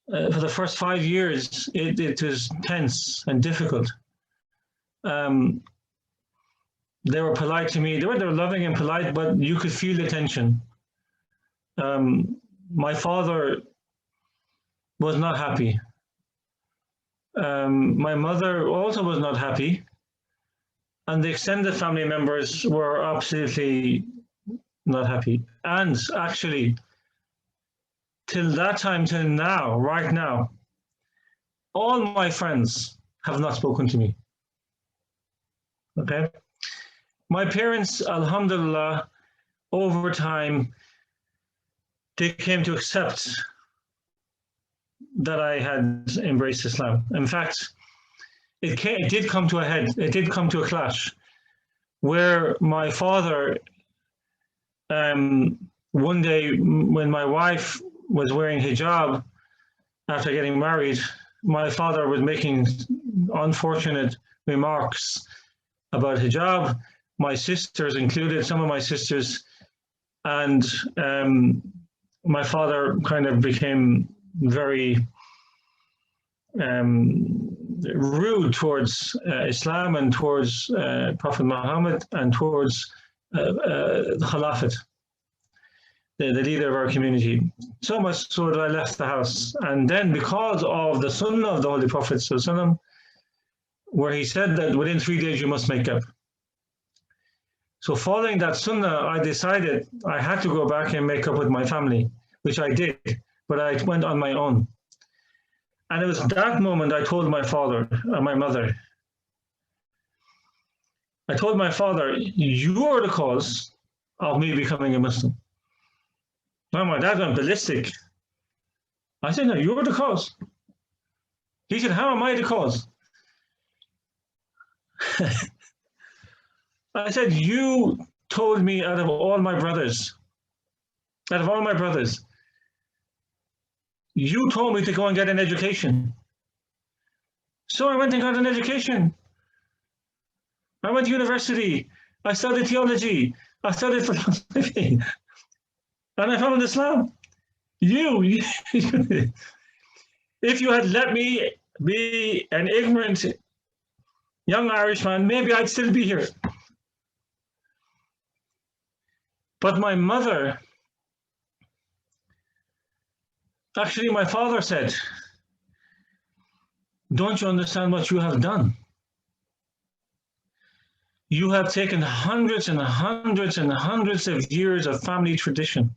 for the first 5 years, it was tense and difficult. They were polite to me. They were loving and polite, but you could feel the tension. My father was not happy. My mother also was not happy. And the extended family members were absolutely not happy. And actually, till that time, till now, right now, all my friends have not spoken to me. Okay? My parents, alhamdulillah, over time, they came to accept that I had embraced Islam. In fact, it did come to a head. It did come to a clash where my father, one day when my wife was wearing hijab after getting married, my father was making unfortunate remarks about hijab, my sisters included, some of my sisters, and my father kind of became very rude towards Islam and towards Prophet Muhammad and towards the Khilafat, the leader of our community. So much so that I left the house. And then because of the Sunnah of the Holy Prophet ﷺ, where he said that within 3 days you must make up. So following that Sunnah, I decided I had to go back and make up with my family, which I did, but I went on my own. And it was that moment I told my father and my mother. I told my father, you are the cause of me becoming a Muslim. Now my dad went ballistic. I said, no, you're the cause. He said, how am I the cause? I said, you told me out of all my brothers, you told me to go and get an education. So I went and got an education. I went to university. I studied theology. I studied philosophy. And I found Islam. If you had let me be an ignorant young Irishman, maybe I'd still be here. But my mother, actually my father said, don't you understand what you have done? You have taken hundreds and hundreds and hundreds of years of family tradition,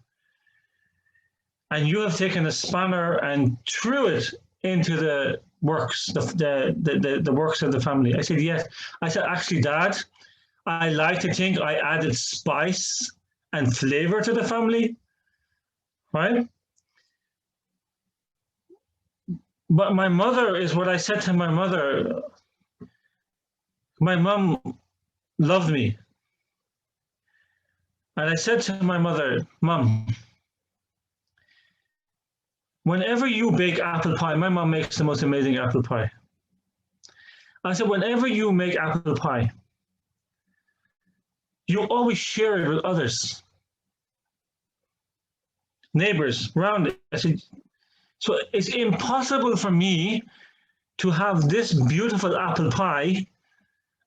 and you have taken a spanner and threw it into the works, the works of the family. I said, yes. I said, actually, Dad, I like to think I added spice and flavor to the family, right? But my mother is what I said to my mother. My mom loved me. And I said to my mother, Mom, whenever you bake apple pie, my mom makes the most amazing apple pie. I said, whenever you make apple pie, you always share it with others, neighbors around it. I said, so it's impossible for me to have this beautiful apple pie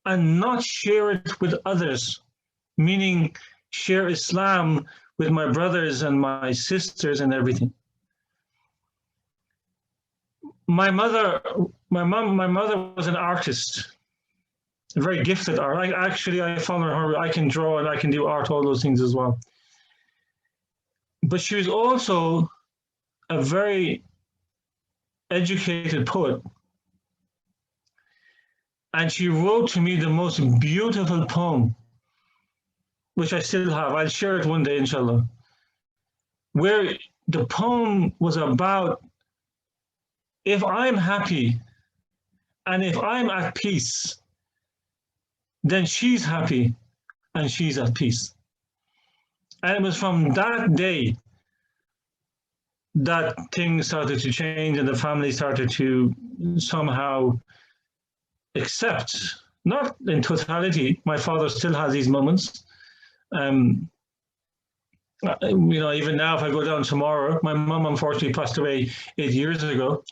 and not share it with others, meaning share Islam with my brothers and my sisters and everything. My mother was an artist, a very gifted art. I found her, I can draw and I can do art, all those things as well. But she was also a very educated poet. And she wrote to me the most beautiful poem, which I still have. I'll share it one day, inshallah, where the poem was about, if I'm happy and if I'm at peace, then she's happy and she's at peace. And it was from that day that things started to change and the family started to somehow accept, not in totality, my father still has these moments, even now, if I go down tomorrow, my mum unfortunately passed away 8 years ago.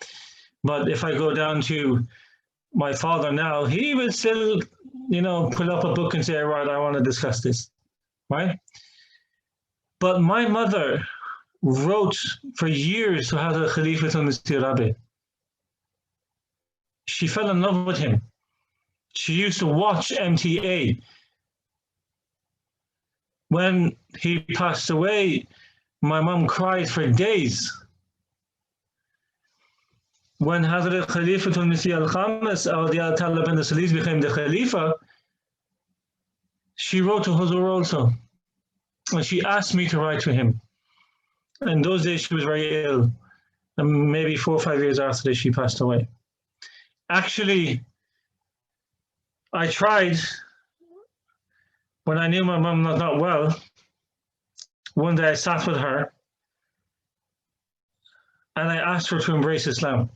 But if I go down to my father now, he will still, pull up a book and say, right, I want to discuss this, right? But my mother wrote for years to Hazrat Khalifatul Masih Rabi. She fell in love with him. She used to watch MTA. When he passed away, my mum cried for days. When Hazrat Khalifatul Masih al-Khamis Awliya Ta'ala bin Salis became the Khalifa, she wrote to Huzur also. And she asked me to write to him. In those days, she was very ill. And maybe 4 or 5 years after this, she passed away. Actually, I tried, when I knew my mum was not well, one day I sat with her and I asked her to embrace Islam.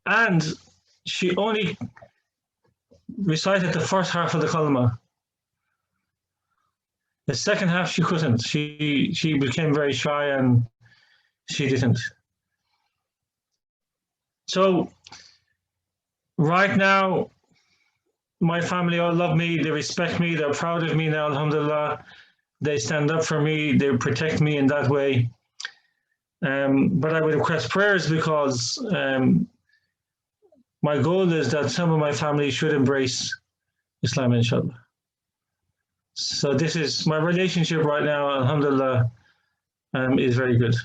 And she only recited the first half of the kalma. The second half she couldn't. She became very shy and she didn't. So right now, my family all love me, they respect me, they're proud of me now, alhamdulillah. They stand up for me, they protect me in that way. But I would request prayers because my goal is that some of my family should embrace Islam, inshallah. So this is my relationship right now, alhamdulillah, is very good.